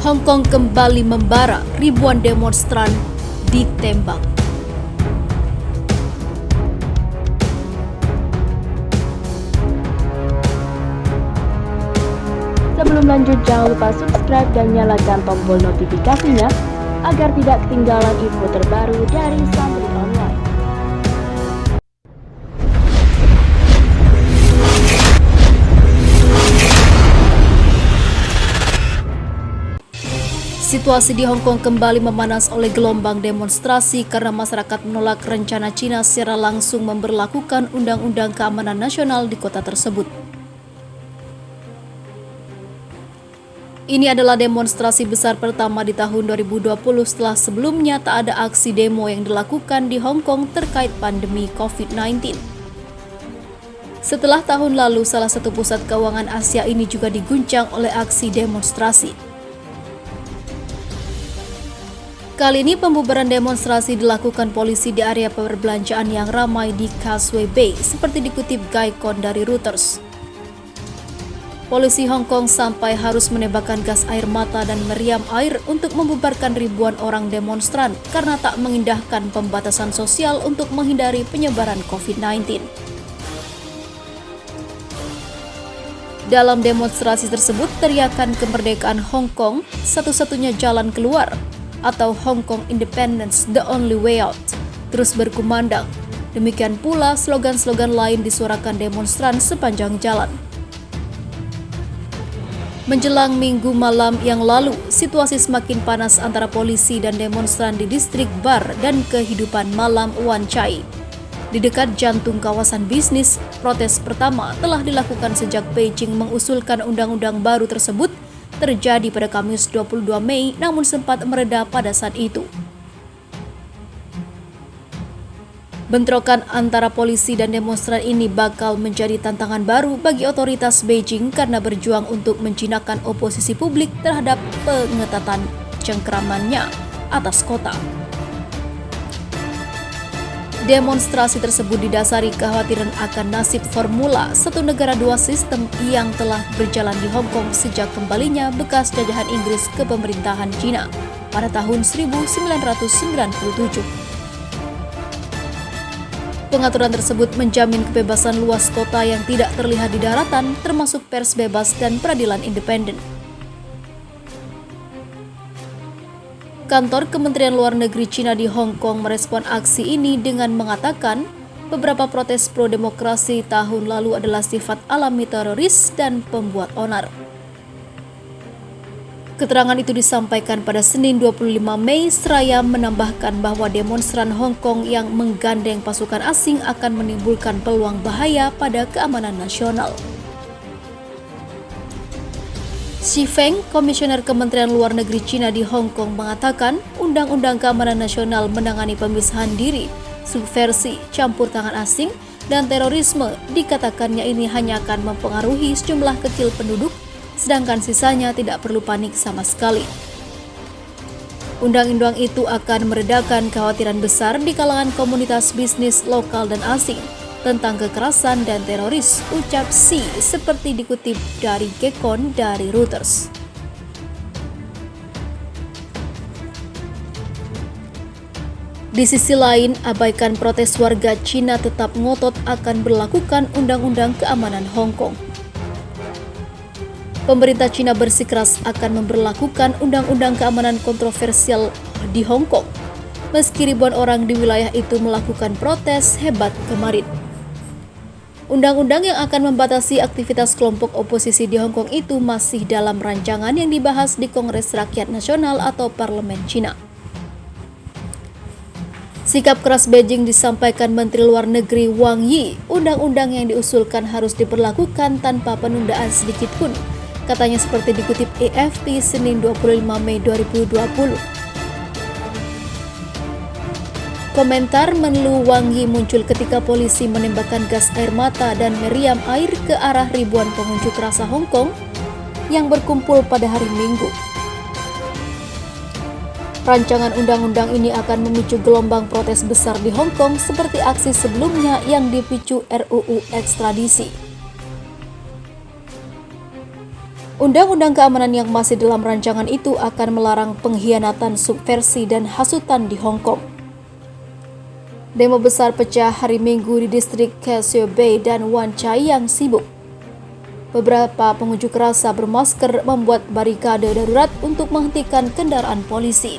Hong Kong kembali membara, ribuan demonstran ditembak. Sebelum lanjut, jangan lupa subscribe dan nyalakan tombol notifikasinya agar tidak ketinggalan info terbaru dari Santri Online. Situasi di Hong Kong kembali memanas oleh gelombang demonstrasi karena masyarakat menolak rencana China secara langsung memberlakukan Undang-Undang Keamanan Nasional di kota tersebut. Ini adalah demonstrasi besar pertama di tahun 2020 setelah sebelumnya tak ada aksi demo yang dilakukan di Hong Kong terkait pandemi COVID-19. Setelah tahun lalu, salah satu pusat keuangan Asia ini juga diguncang oleh aksi demonstrasi. Kali ini pembubaran demonstrasi dilakukan polisi di area perbelanjaan yang ramai di Causeway Bay, seperti dikutip Gaikon dari Reuters. Polisi Hong Kong sampai harus menembakkan gas air mata dan meriam air untuk membubarkan ribuan orang demonstran karena tak mengindahkan pembatasan sosial untuk menghindari penyebaran COVID-19. Dalam demonstrasi tersebut, teriakan kemerdekaan Hong Kong, satu-satunya jalan keluar, atau Hong Kong Independence, the only way out, terus berkumandang. Demikian pula slogan-slogan lain disuarakan demonstran sepanjang jalan. Menjelang minggu malam yang lalu, situasi semakin panas antara polisi dan demonstran di distrik bar dan kehidupan malam Wan Chai. Di dekat jantung kawasan bisnis, protes pertama telah dilakukan sejak Beijing mengusulkan undang-undang baru tersebut terjadi pada Kamis 22 Mei namun sempat mereda pada saat itu. Bentrokan antara polisi dan demonstran ini bakal menjadi tantangan baru bagi otoritas Beijing karena berjuang untuk menjinakkan oposisi publik terhadap pengetatan cengkramannya atas kota. Demonstrasi tersebut didasari kekhawatiran akan nasib formula satu negara dua sistem yang telah berjalan di Hong Kong sejak kembalinya bekas jajahan Inggris ke pemerintahan China pada tahun 1997. Pengaturan tersebut menjamin kebebasan luas kota yang tidak terlihat di daratan, termasuk pers bebas dan peradilan independen. Kantor Kementerian Luar Negeri China di Hong Kong merespon aksi ini dengan mengatakan beberapa protes pro-demokrasi tahun lalu adalah sifat alami teroris dan pembuat onar. Keterangan itu disampaikan pada Senin 25 Mei seraya menambahkan bahwa demonstran Hong Kong yang menggandeng pasukan asing akan menimbulkan peluang bahaya pada keamanan nasional. Xi Feng, Komisioner Kementerian Luar Negeri China di Hong Kong mengatakan Undang-Undang Keamanan Nasional menangani pemisahan diri, subversi, campur tangan asing, dan terorisme. Dikatakannya ini hanya akan mempengaruhi sejumlah kecil penduduk, sedangkan sisanya tidak perlu panik sama sekali. Undang-undang itu akan meredakan kekhawatiran besar di kalangan komunitas bisnis lokal dan asing tentang kekerasan dan teroris, ucap Xi seperti dikutip dari Gaikon dari Reuters. Di sisi lain, abaikan protes warga Cina tetap ngotot akan berlakukan Undang-Undang Keamanan Hong Kong. Pemerintah Cina bersikeras akan memberlakukan Undang-Undang Keamanan kontroversial di Hong Kong, meski ribuan orang di wilayah itu melakukan protes hebat kemarin. Undang-undang yang akan membatasi aktivitas kelompok oposisi di Hong Kong itu masih dalam rancangan yang dibahas di Kongres Rakyat Nasional atau Parlemen Cina. Sikap keras Beijing disampaikan Menteri Luar Negeri Wang Yi. Undang-undang yang diusulkan harus diberlakukan tanpa penundaan sedikit pun, katanya seperti dikutip AFP Senin 25 Mei 2020. Komentar Menlu Wang Yi muncul ketika polisi menembakkan gas air mata dan meriam air ke arah ribuan pengunjuk rasa Hong Kong yang berkumpul pada hari Minggu. Rancangan undang-undang ini akan memicu gelombang protes besar di Hong Kong seperti aksi sebelumnya yang dipicu RUU ekstradisi. Undang-undang keamanan yang masih dalam rancangan itu akan melarang pengkhianatan, subversi, dan hasutan di Hong Kong. Demo besar pecah hari Minggu di distrik Causeway Bay dan Wan Chai yang sibuk. Beberapa pengunjuk rasa bermasker membuat barikade darurat untuk menghentikan kendaraan polisi.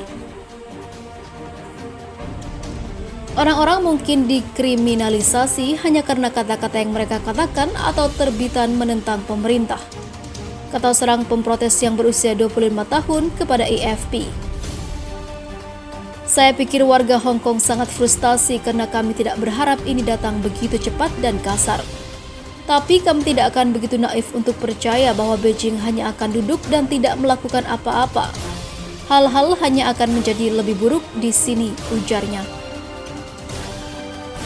Orang-orang mungkin dikriminalisasi hanya karena kata-kata yang mereka katakan atau terbitan menentang pemerintah, kata seorang pemprotes yang berusia 25 tahun kepada AFP. Saya pikir warga Hong Kong sangat frustasi karena kami tidak berharap ini datang begitu cepat dan kasar. Tapi kami tidak akan begitu naif untuk percaya bahwa Beijing hanya akan duduk dan tidak melakukan apa-apa. Hal-hal hanya akan menjadi lebih buruk di sini, ujarnya.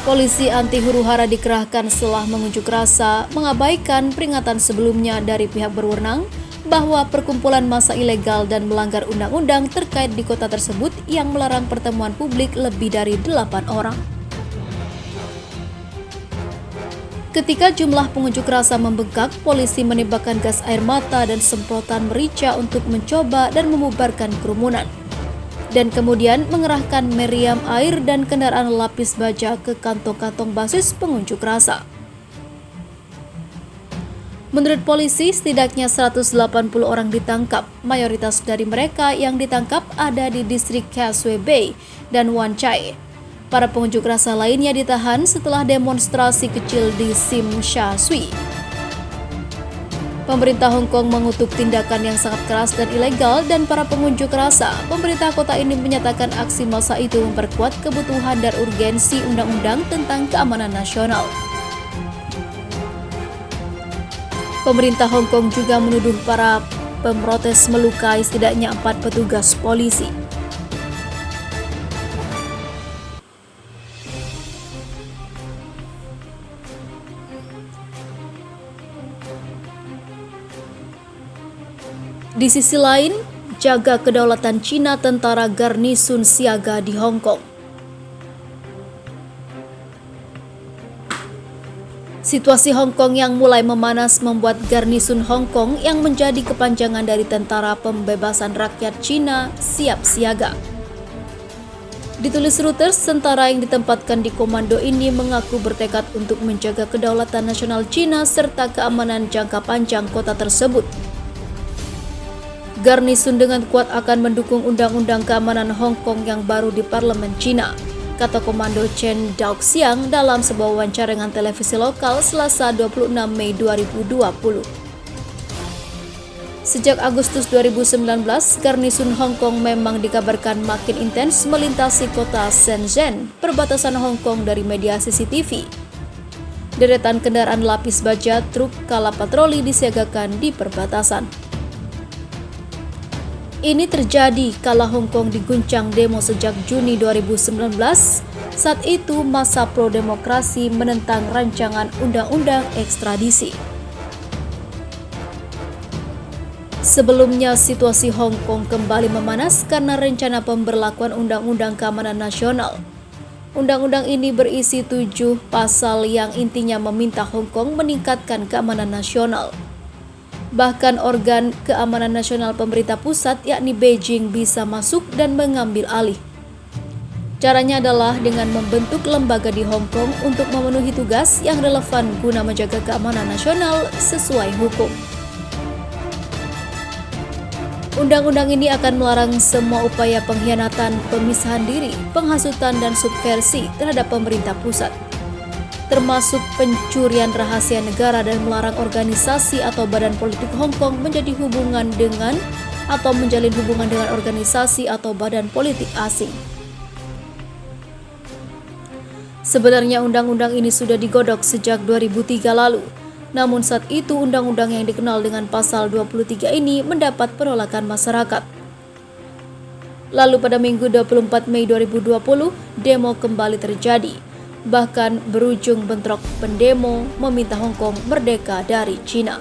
Polisi anti huru-hara dikerahkan setelah mengunjuk rasa mengabaikan peringatan sebelumnya dari pihak berwenang bahwa perkumpulan massa ilegal dan melanggar undang-undang terkait di kota tersebut yang melarang pertemuan publik lebih dari 8 orang. Ketika jumlah pengunjuk rasa membengkak, polisi menembakkan gas air mata dan semprotan merica untuk mencoba dan membubarkan kerumunan. Dan kemudian mengerahkan meriam air dan kendaraan lapis baja ke kantong-kantong basis pengunjuk rasa. Menurut polisi, setidaknya 180 orang ditangkap. Mayoritas dari mereka yang ditangkap ada di distrik Causeway Bay dan Wan Chai. Para pengunjuk rasa lainnya ditahan setelah demonstrasi kecil di Tsim Sha Tsui. Pemerintah Hong Kong mengutuk tindakan yang sangat keras dan ilegal dan para pengunjuk rasa. Pemerintah kota ini menyatakan aksi massa itu memperkuat kebutuhan dan urgensi undang-undang tentang keamanan nasional. Pemerintah Hong Kong juga menuduh para pemprotes melukai setidaknya 4 petugas polisi. Di sisi lain, jaga kedaulatan Cina, tentara garnisun siaga di Hong Kong. Situasi Hong Kong yang mulai memanas membuat garnisun Hong Kong yang menjadi kepanjangan dari Tentara Pembebasan Rakyat Cina siap siaga. Ditulis Reuters, tentara yang ditempatkan di komando ini mengaku bertekad untuk menjaga kedaulatan nasional Cina serta keamanan jangka panjang kota tersebut. Garnisun dengan kuat akan mendukung undang-undang keamanan Hong Kong yang baru di parlemen Cina, kata Komando Chen Daoxiang dalam sebuah wawancara dengan televisi lokal Selasa 26 Mei 2020. Sejak Agustus 2019, garnisun Hong Kong memang dikabarkan makin intens melintasi kota Shenzhen, perbatasan Hong Kong dari media CCTV. Deretan kendaraan lapis baja truk kala patroli disiagakan di perbatasan. Ini terjadi kala Hong Kong diguncang demo sejak Juni 2019. Saat itu massa pro-demokrasi menentang rancangan undang-undang ekstradisi. Sebelumnya, situasi Hong Kong kembali memanas karena rencana pemberlakuan Undang-Undang Keamanan Nasional. Undang-undang ini berisi 7 pasal yang intinya meminta Hong Kong meningkatkan keamanan nasional. Bahkan organ keamanan nasional pemerintah pusat yakni Beijing bisa masuk dan mengambil alih. Caranya adalah dengan membentuk lembaga di Hong Kong untuk memenuhi tugas yang relevan guna menjaga keamanan nasional sesuai hukum. Undang-undang ini akan melarang semua upaya pengkhianatan, pemisahan diri, penghasutan, dan subversi terhadap pemerintah pusat, termasuk pencurian rahasia negara dan melarang organisasi atau badan politik Hong Kong menjadi hubungan dengan atau menjalin hubungan dengan organisasi atau badan politik asing. Sebenarnya undang-undang ini sudah digodok sejak 2003 lalu, namun saat itu undang-undang yang dikenal dengan pasal 23 ini mendapat penolakan masyarakat. Lalu pada Minggu 24 Mei 2020, demo kembali terjadi. Bahkan berujung bentrok pendemo meminta Hong Kong merdeka dari Cina.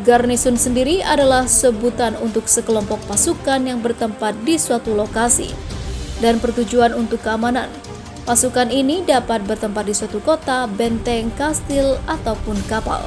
Garnisun sendiri adalah sebutan untuk sekelompok pasukan yang bertempat di suatu lokasi dan bertujuan untuk keamanan. Pasukan ini dapat bertempat di suatu kota, benteng, kastil, ataupun kapal.